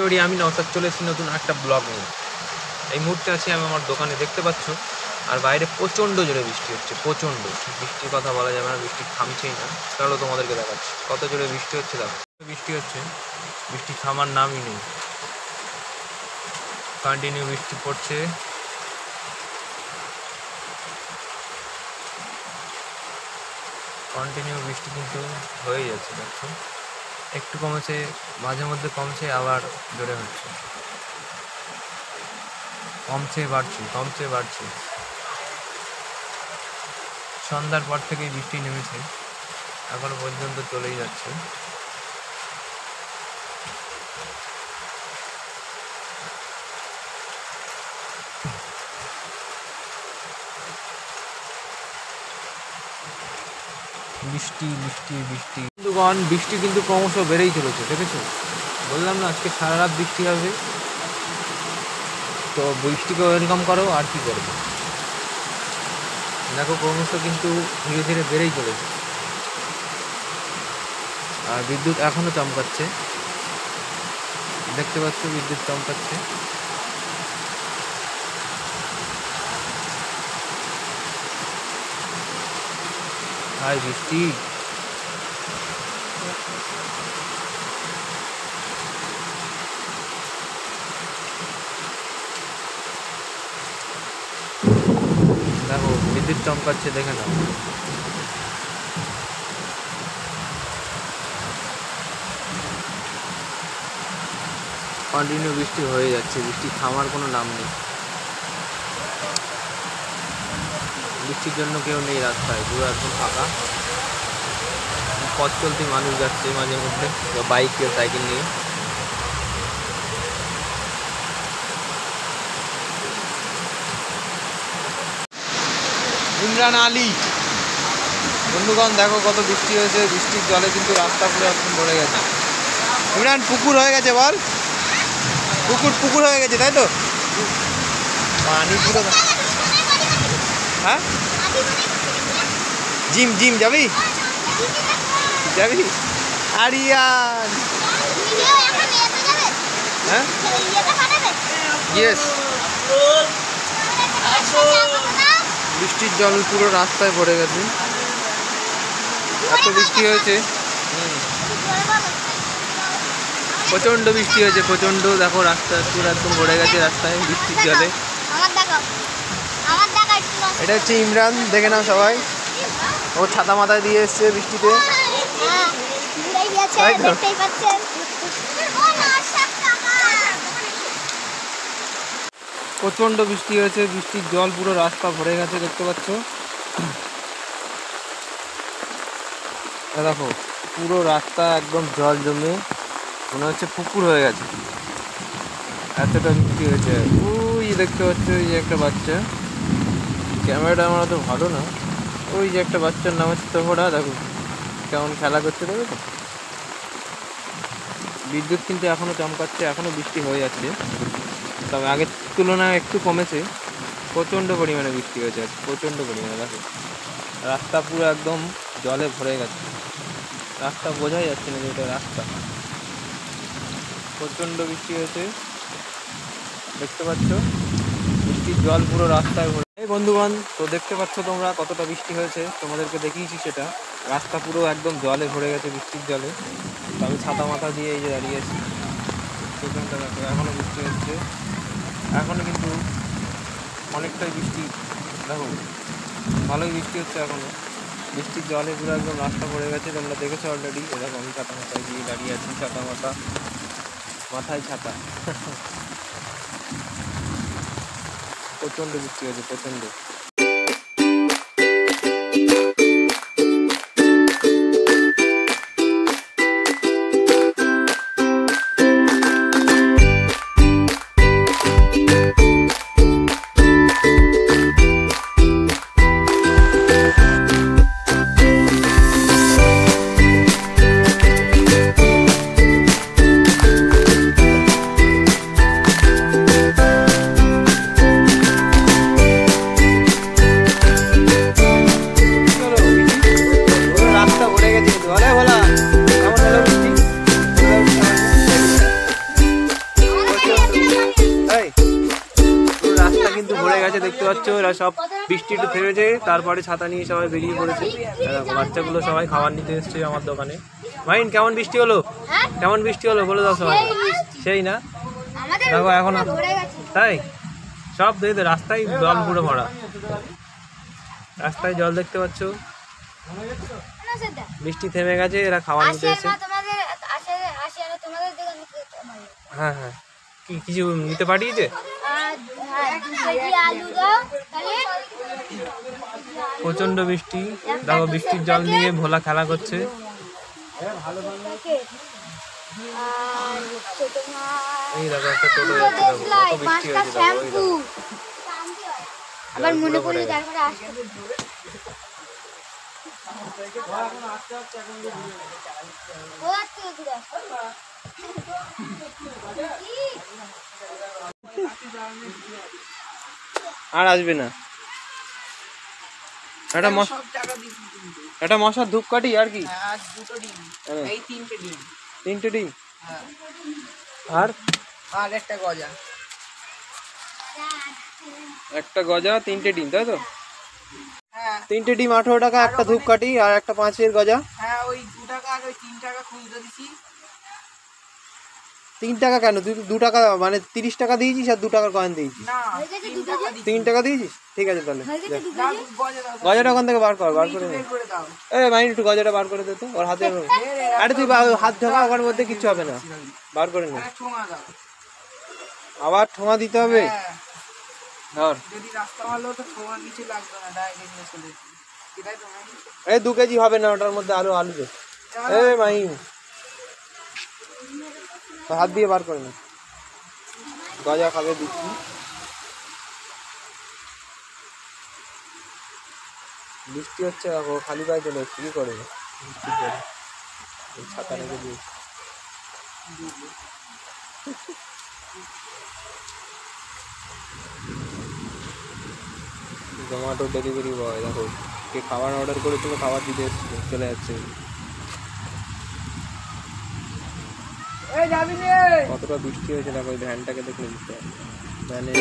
Everybody, আমি নওশাদ চলে এসেছি নতুন একটা ব্লগ নিয়ে। এই মুহূর্তে আছি আমি আমার দোকানে, দেখতে পাচ্ছ। আর বাইরে প্রচণ্ড জোরে বৃষ্টি হচ্ছে, প্রচণ্ড। বৃষ্টির কথা বলা যাবে না, বৃষ্টি থামছেই না। চলো তোমাদেরকে দেখাচ্ছি কত জোরে বৃষ্টি হচ্ছে। দেখো বৃষ্টি হচ্ছে, বৃষ্টি থামার নামই নেই, কন্টিনিউ বৃষ্টি পড়ছে। কন্টিনিউ বৃষ্টি কিন্তু হয়ে যাচ্ছে। দেখো একটু কমেছে, মাঝে মধ্যে কমছে, আবার জোরে হচ্ছে, কমছে বাড়ছে, কমছে বাড়ছে। সন্ধ্যার পর থেকেই বৃষ্টি নেমেছে, এখনো পর্যন্ত চলেই যাচ্ছে। বৃষ্টি বৃষ্টি বৃষ্টি বন্ধুগণ, বৃষ্টি কিন্তু ক্রমশ বেড়েই চলেছে, দেখেছো? বললাম না আজকে সারা রাত বৃষ্টি হবে, তো বৃষ্টিকে ওয়েলকাম করো। আর কি করবো, দেখো ক্রমশ কিন্তু ধীরে ধীরে বেড়েই চলেছে। আর বিদ্যুৎ এখনো চমকাচ্ছে, দেখতে পাচ্ছ বিদ্যুৎ চমকাচ্ছে। হাই বৃষ্টি, দেখো বিদ্যুৎ চমকাচ্ছে, দেখে নাও। কন্টিনিউ বৃষ্টি হয়ে যাচ্ছে, বৃষ্টি থামার কোনো নাম নেই। বৃষ্টির জন্য কেউ নেই রাস্তায়, পুরো একদম ফাঁকা। পথ চলতি মানুষ যাচ্ছে মাঝে মধ্যে, বাইক কেউ সাইকেল নিয়ে। ইমরান আলী বন্ধুগণ, দেখো কত বৃষ্টি হয়েছে, বৃষ্টির জলে কিন্তু রাস্তা পুরো একদম ভরে গেছে। ইমরান পুকুর হয়ে গেছে, বল। পুকুর হয়ে গেছে, তাই তো? পানি পুরো। হ্যাঁ, জিম যাবি? আরিয়ান, হ্যাঁ ইয়েস। বৃষ্টির জল পুরো রাস্তায় ভরে গেছে, এত বৃষ্টি হয়েছে। প্রচণ্ড বৃষ্টি হয়েছে, প্রচণ্ড। দেখো রাস্তা পুরো একদম ভরে গেছে রাস্তায় বৃষ্টির জলে। এটা হচ্ছে ইমরান, দেখে নাও সবাই। ও ছাতা মাথায় দিয়ে এসছে বৃষ্টিতে, প্রচণ্ড বৃষ্টি হয়েছে, বৃষ্টির জল পুরো রাস্তা ভরে গেছে, দেখতে পাচ্ছ। দেখো পুরো রাস্তা একদম জল জমে মনে হচ্ছে পুকুর হয়ে গেছে, এতটা বৃষ্টি হয়েছে। ওই দেখতে পাচ্ছ, ওই যে একটা বাচ্চা, ক্যামেরাটা আমার তো ভালো না। ওই যে একটা বাচ্চার নাম হচ্ছে তোহরা, দেখো কেমন খেলা করছে, দেখো তো। বিদ্যুৎ কিন্তু এখনো চমকাচ্ছে, এখনো বৃষ্টি হয়ে যাচ্ছে, তবে আগের তুলনায় একটু কমেছে। প্রচণ্ড পরিমাণে বৃষ্টি হয়েছে, প্রচণ্ড পরিমাণে। দেখো রাস্তা পুরো একদম জলে ভরে গেছে, রাস্তা বোঝাই যাচ্ছে না যে এটা রাস্তা। প্রচণ্ড বৃষ্টি হয়েছে, দেখতে পাচ্ছ বৃষ্টির জল পুরো রাস্তায় ভরে। এই বন্ধুগণ, তো দেখতে পাচ্ছ তোমরা কতটা বৃষ্টি হয়েছে, তোমাদেরকে দেখিয়েছি সেটা। রাস্তা পুরো একদম জলে ভরে গেছে, বৃষ্টির জলে। তো আমি ছাতা মাথা দিয়ে এই যে দাঁড়িয়ে আছি, পেছনটা দেখো এখনো বৃষ্টি হচ্ছে, এখনো কিন্তু অনেকটাই বৃষ্টি। দেখো ভালোই বৃষ্টি হচ্ছে এখনো, বৃষ্টির জলে পুরো একদম রাস্তা ভরে গেছে, তোমরা দেখেছো অলরেডি। এরকম আমি ছাতা মাথায় দিয়ে দাঁড়িয়ে আছি, ছাতা মাথায় ছাতা। প্রচণ্ড বৃষ্টি হয়েছে, প্রচণ্ড। দেখতে পাচ্ছ এরা সব বৃষ্টি একটু থেমেছে, তারপরে ছাতা নিয়ে সবাই বেরিয়ে পড়েছে। বাচ্চাগুলো সবাই খাবার নিতে এসছে আমার দোকানে। মাইন কেমন বৃষ্টি হলো? কেমন বৃষ্টি হলো বলে দাও সবাই। সেই না দেখো এখন তাই সব দেখতে রাস্তায় জল পুরো ভরা, রাস্তায় জল দেখতে পাচ্ছ। বৃষ্টি থেমে গেছে, এরা খাবার নিতে এসছে। হ্যাঁ হ্যাঁ, কি কিছু নিতে পাঠিয়েছে? প্রচন্ড বৃষ্টি, দেখো বৃষ্টির জল নিয়ে ভোলা খেলা করছে। এই দেখো একটা টোটো যাচ্ছে, দেখো কত বৃষ্টি হয়েছে। আবার মনে পড়লে তারপরে আসতে আর আসবে না। একটা মশার ধূপকাঠি আর কি, তিনটে ডিম আর একটা গজা, তিনটে ডিম, তাই তো? তিনটে ডিম 18 টাকা, একটা ধূপকাঠি আর একটা 5-এর গজা। হ্যাঁ ওই 2 টাকা আর ওই 3 টাকা খুচরো দিছি। 3 টাকা কেন? তুই 2 টাকা মানে 30 টাকা দিয়েছিস আর 2 টাকার কয়েন দিয়েছিস। 3 টাকা দিয়েছিস, ঠিক আছে তাহলে গজাটা ওখান থেকে বার করে নে। মাইন একটু গজাটা বার করে দে তো ওর হাতে। আরে তুই হাত ঢোকা, ওখান মধ্যে কিচ্ছু হবে না, বার করে নে। আবার ঠোঙা দিতে হবে? ধর যদি রাস্তা ভালো হতো ঠোঙা কিছু লাগবে না, ডাইরেক্ট নিয়ে চলে যেতে। এই 2 কেজি হবে না, ওটার মধ্যে আলু দে। মাইন হাত দিয়ে বার করে না, গজা খাবে দিচ্ছি। বৃষ্টি হচ্ছে, খালি পায়ে চলে এসছি, কি করে ছাতা রেখে দিয়ে। জোম্যাটো ডেলিভারি বয় দেখো কে খাবার অর্ডার করেছিল, খাবার দিতে এসছে, চলে যাচ্ছে। কতটা বৃষ্টি হয়েছে দেখো, ভ্যানটাকে দেখলে বুঝতে পারবে। ভ্যানে